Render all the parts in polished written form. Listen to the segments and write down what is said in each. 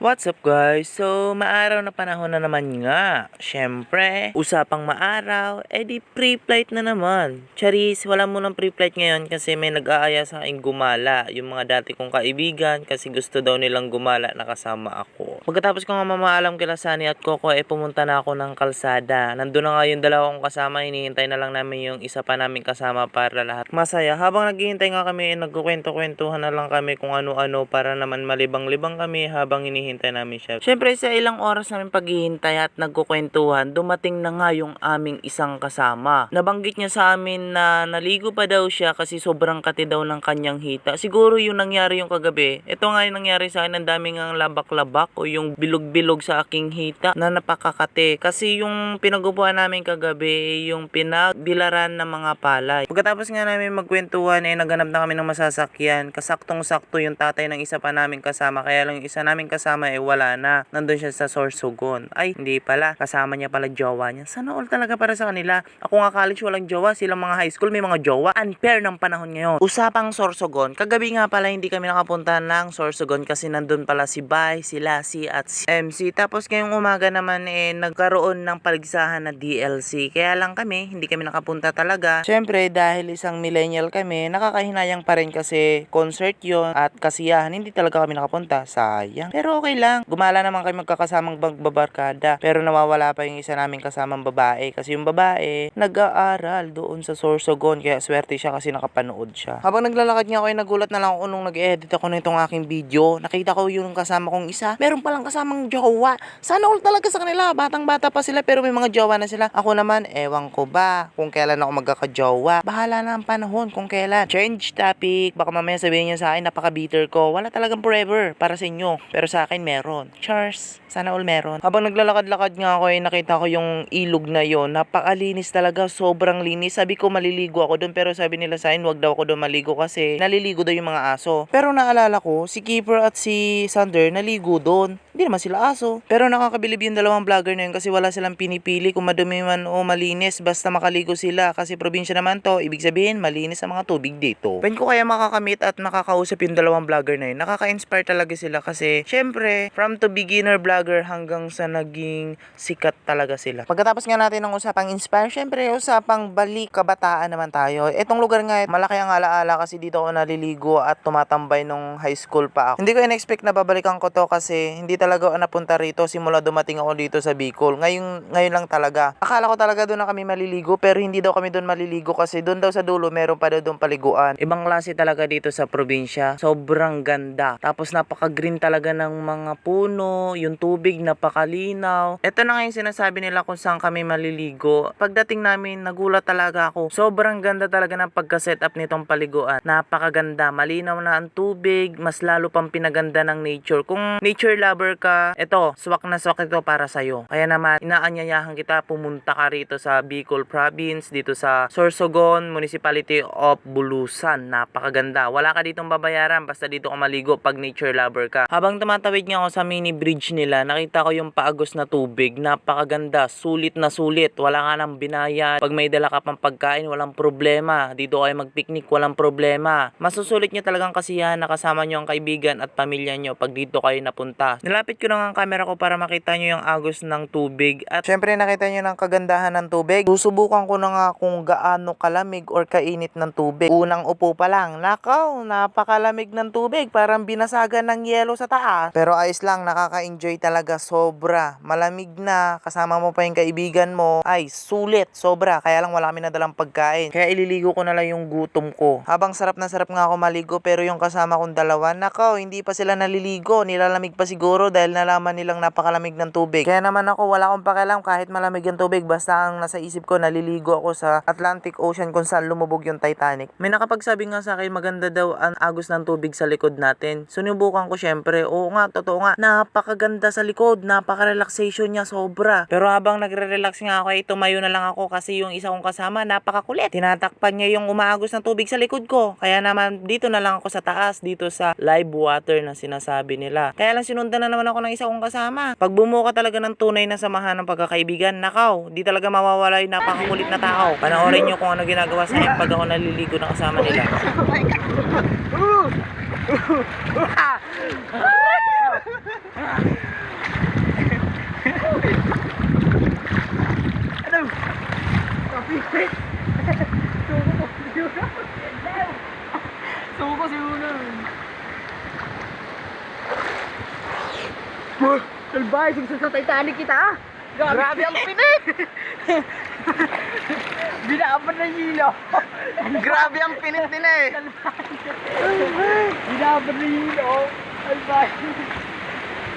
What's up guys? So, maaraw na panahon na naman nga. Syempre, usapang maaraw, di pre-flight na naman. Charis, wala mo ng pre-flight ngayon kasi may nag-aaya sa aking gumala. Yung mga dati kong kaibigan kasi gusto daw nilang gumala na kasama ako. Pagkatapos ko nga mamaalam kila Sunny at Coco, pumunta na ako ng kalsada. Nandun na nga yung dalawa kong kasama, hinihintay na lang namin yung isa pa naming kasama para lahat masaya. Habang naghihintay nga kami, nagkukwento-kwentuhan na lang kami kung ano-ano para naman malibang-libang kami habang hinihintay namin siya. Syempre sa ilang oras namin paghihintay at nagkukwentuhan, dumating na nga yung aming isang kasama. Nabanggit niya sa amin na naligo pa daw siya kasi sobrang kati daw ng kanyang hita. Siguro yung nangyari yung kagabi. Ito nga yung nangyari sa akin, ang daming ang labak-labak o yung bilog-bilog sa aking hita na napakakate. Kasi yung pinagupuan namin kagabi, yung pinagbilaran ng mga palay. Pagkatapos nga namin magkwentuhan, naghanap na kami ng masasakyan. Kasaktong-sakto yung tatay ng isa pa naming kasama. Kaya lang yung isa naming kasama wala na. Nandun siya sa Sorsogon. Ay, hindi pala. Kasama niya pala jowa niya. Sana all talaga para sa kanila. Ako nga college walang jowa. Silang mga high school may mga jowa. Unfair ng panahon ngayon. Usapang Sorsogon. Kagabi nga pala hindi kami nakapunta ng Sorsogon kasi nandun pala si Bay, si Lassie at si MC. Tapos ngayong umaga naman nagkaroon ng paligsahan na DLC. Kaya lang kami, hindi kami nakapunta talaga. Syempre dahil isang millennial kami, nakakahinayang pa rin kasi concert yon at kasiyahan. Hindi talaga kami nakapunta. Sayang. Pero okay lang. Gumala naman kami magkakasamang magbabarkada. Pero nawawala pa yung isa naming kasamang babae. Kasi yung babae, nag-aaral doon sa Sorsogon. Kaya swerte siya kasi nakapanood siya. Habang naglalakad nga ako, nagulat na lang ako nung nag-edit ako nitong aking video. Nakita ko yung kasama kong isa. Meron palang kasamang jowa. Sana all talaga sa kanila. Batang-bata pa sila pero may mga jowa na sila. Ako naman, ewan ko ba kung kailan ako magkakajowa. Bahala na ang panahon kung kailan. Change topic. Baka mamaya sabihin niyo sa akin, napaka-bitter ko. Wala talagang forever para sa inyo. Pero sa akin, meron. Chars, sana all meron. Habang naglalakad-lakad nga ako nakita ko yung ilog na yon. Napakalinis talaga, sobrang linis. Sabi ko maliligo ako doon pero sabi nila sa akin wag daw ako doon maligo kasi naliligo daw yung mga aso. Pero naalala ko, si Keeper at si Sander naligo doon. Hindi naman sila aso. Pero nakakabilib yung dalawang vlogger na yun kasi wala silang pinipili kung madumi man o malinis basta makaligo sila kasi probinsya naman to. Ibig sabihin malinis ang mga tubig dito. When ko kaya makakamit at makakausap yung dalawang vlogger na yun, nakaka-inspire talaga sila kasi syempre from to beginner vlogger hanggang sa naging sikat talaga sila. Pagkatapos nga natin ng usapang inspire, syempre usapang balik kabataan naman tayo. Etong lugar nga, malaki ang alaala kasi dito ako naliligo at tumatambay nung high school pa ako. Hindi ko in-expect na babalikan ko to kasi hindi talaga ako napunta rito simula dumating ako dito sa Bicol. Ngayon lang talaga. Akala ko talaga doon na kami maliligo pero hindi daw kami doon maliligo kasi doon daw sa dulo meron pa daw doon paliguan. Ibang klase talaga dito sa probinsya. Sobrang ganda. Tapos napaka-green talaga ng mga puno, yung tubig napakalinaw. Ito na nga yung sinasabi nila kung saan kami maliligo. Pagdating namin, nagulat talaga ako. Sobrang ganda talaga ng pagka-setup nitong paliguan. Napakaganda, malinaw na ang tubig, mas lalo pang pinaganda ng nature. Kung nature lover ka, ito, swak na swak ito para sa'yo. Kaya naman, inaanyayahan kita, pumunta ka rito sa Bicol Province, dito sa Sorsogon, Municipality of Bulusan. Napakaganda. Wala ka ditong babayaran, basta dito ka maligo pag nature lover ka. Habang tumatawid nga ako sa mini bridge nila, nakita ko yung paagos na tubig. Napakaganda, sulit na sulit. Wala ka nang binayad. Pag may dala ka pang pagkain, walang problema. Dito kayo magpiknik, walang problema. Masusulit nyo talagang kasiyahan na kasama nyo ang kaibigan at pamilya nyo pag dito kayo napunta. Nilapit ko na ang camera ko para makita nyo yung agos ng tubig. At syempre nakita nyo ng kagandahan ng tubig. Susubukan ko na nga kung gaano kalamig or kainit ng tubig. Unang upo pa lang, nakaw, napakalamig ng tubig. Parang binasagan ng yelo sa taas. Pero ayos lang, nakaka-enjoy talaga sobra. Malamig na, kasama mo pa yung kaibigan mo. Ay, sulit, sobra. Kaya lang wala kami nadalang pagkain. Kaya ililigo ko na lang yung gutom ko. Habang sarap na sarap nga ako maligo pero yung kasama kong dalawa, nakaw, hindi pa sila naliligo. Nilalamig pa siguro dahil nalaman nilang napakalamig ng tubig. Kaya naman ako, wala akong pakialam kahit malamig yung tubig. Basta ang nasa isip ko, naliligo ako sa Atlantic Ocean kung saan lumubog yung Titanic. May nakapagsabi nga sa akin, maganda daw ang agos ng tubig sa likod natin. Sinubukan ko syempre. Oo nga, totoo nga. Napakaganda sa likod. Napaka-relaxation niya sobra. Pero habang nagre-relax nga ako, tumayo na lang ako kasi yung isa kong kasama, napakakulit. Tinatakpan niya yung umaagos ng tubig sa likod ko. Kaya naman, dito na lang ako sa taas, dito sa live water na sinasabi nila. Kaya lang sinundan na naman ako ng isa kong kasama. Pag bumuka talaga ng tunay na samahan ng pagkakaibigan, nakaw, di talaga mawawala yung napakakulit na tao. Panoorin nyo kung ano ginagawa sa akin pag ako naliligo na kasama nila. Oh my God. Ano? Kapit. Suko ko si Una. Suko si Una. Salbay, sugso sa Titanic kita ah. Grabe ang pinit. Binaabad na hilo. Grabe ang pinit din eh. Binaabad na hilo. Salbay.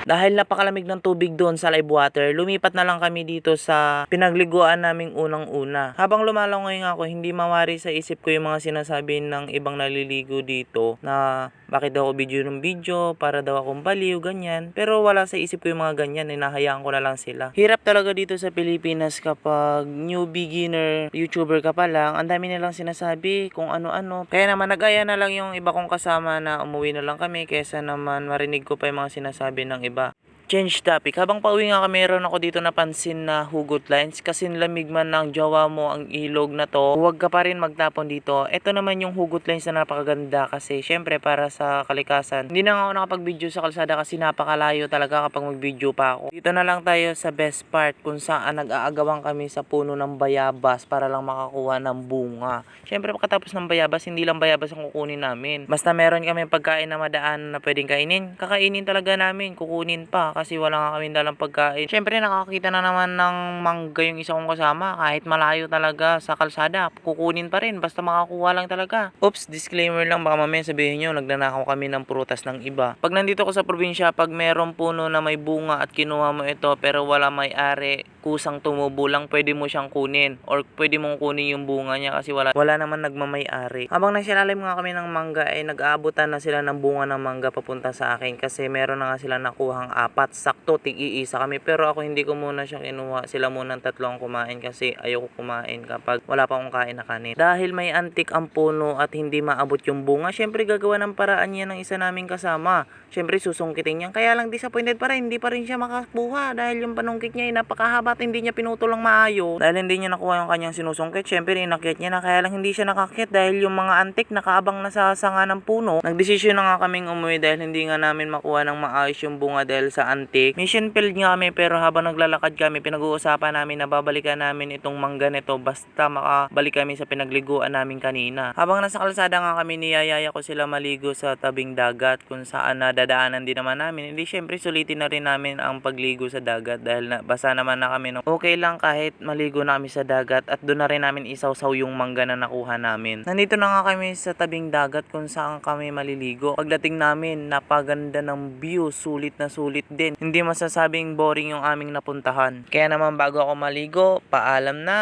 Dahil napakalamig ng tubig doon sa live water, lumipat na lang kami dito sa pinagliguan naming unang-una. Habang lumalangoy nga ako, hindi mawari sa isip ko yung mga sinasabi ng ibang naliligo dito na bakit daw ako video ng video, para daw akong baliw, ganyan. Pero wala sa isip ko yung mga ganyan, hinahayaan ko na lang sila. Hirap talaga dito sa Pilipinas kapag new beginner YouTuber ka pa lang, ang dami nilang sinasabi kung ano-ano. Kaya naman nag-aya na lang yung iba kong kasama na umuwi na lang kami kesa naman marinig ko pa yung mga sinasabi ng iba. Change topic. Habang pauwi nga kami, meron ako dito napansin na hugot lines. Kasi lamig man ng jowa mo ang ilog na to, huwag ka pa rin magtapon dito. Ito naman yung hugot lines na napakaganda kasi syempre para sa kalikasan. Hindi na nga ako nakapag-video sa kalsada kasi napakalayo talaga kapag mag-video pa ako. Dito na lang tayo sa best part kung saan nag-aagawang kami sa puno ng bayabas para lang makakuha ng bunga. Syempre pagkatapos ng bayabas, hindi lang bayabas ang kukunin namin. Basta meron kami pagkain na madaan na pwedeng kainin, kakainin talaga namin, kukunin pa kasi wala nga kami dalang pagkain. Syempre nakakita na naman ng mangga yung isa kong kasama kahit malayo talaga sa kalsada. Kukunin pa rin basta makakuha lang talaga. Oops, disclaimer lang baka mamaya sabihin nyo nagnanakaw kami ng prutas ng iba. Pag nandito ko sa probinsya, pag meron puno na may bunga at kinuha mo ito pero wala may-ari, kusang tumubo lang, pwede mo siyang kunin or pwede mong kunin yung bunga niya kasi wala naman nagmamay-ari. Habang nasilalim nga kami ng mangga ay nag-aabutan na sila ng bunga ng mangga papunta sa akin kasi meron na nga sila nakuhang apat. Sakto, tig-iisa kami. Pero ako hindi ko muna siya kinuha. Sila muna ang tatlo ang kumain kasi ayoko kumain kapag wala pa akong kain na kanin. Dahil may antik ang puno at hindi maabot yung bunga, syempre gagawa ng paraan yan ng isa naming kasama. Syempre susungkitin yan. Kaya lang disappointed pa rin. Hindi pa rin siya makakuha dahil yung panungkit niya ay napakahaba at hindi niya pinutol ng maayo. Dahil hindi niya nakuha yung kanyang sinusungkit, syempre inakyat niya na. Kaya lang hindi siya nakakyat dahil yung mga antik nakaabang na sa sanga ng puno. Nagdesisyon na nga kaming umuwi dahil hindi nga namin makuha ng maayos yung bunga dahil sa antik. Mission failed nga kami pero habang naglalakad kami, pinag-uusapan namin na babalikan namin itong mangga nito basta makabalik kami sa pinagliguan namin kanina. Habang nasa kalsada nga kami, niyayaya ko sila maligo sa tabing dagat kung saan nadadaanan din naman namin. Hindi syempre sulitin na rin namin ang pagligo sa dagat dahil basa naman na kami. Okay lang kahit maligo na kami sa dagat at doon na rin namin isawsaw yung mangga na nakuha namin. Nandito na nga kami sa tabing dagat kung saan kami maliligo. Pagdating namin, napaganda ng view, sulit na sulit din. Hindi masasabing boring yung aming napuntahan. Kaya naman bago ako maligo, paalam na.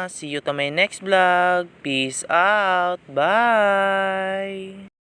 See you to my next vlog. Peace out. Bye!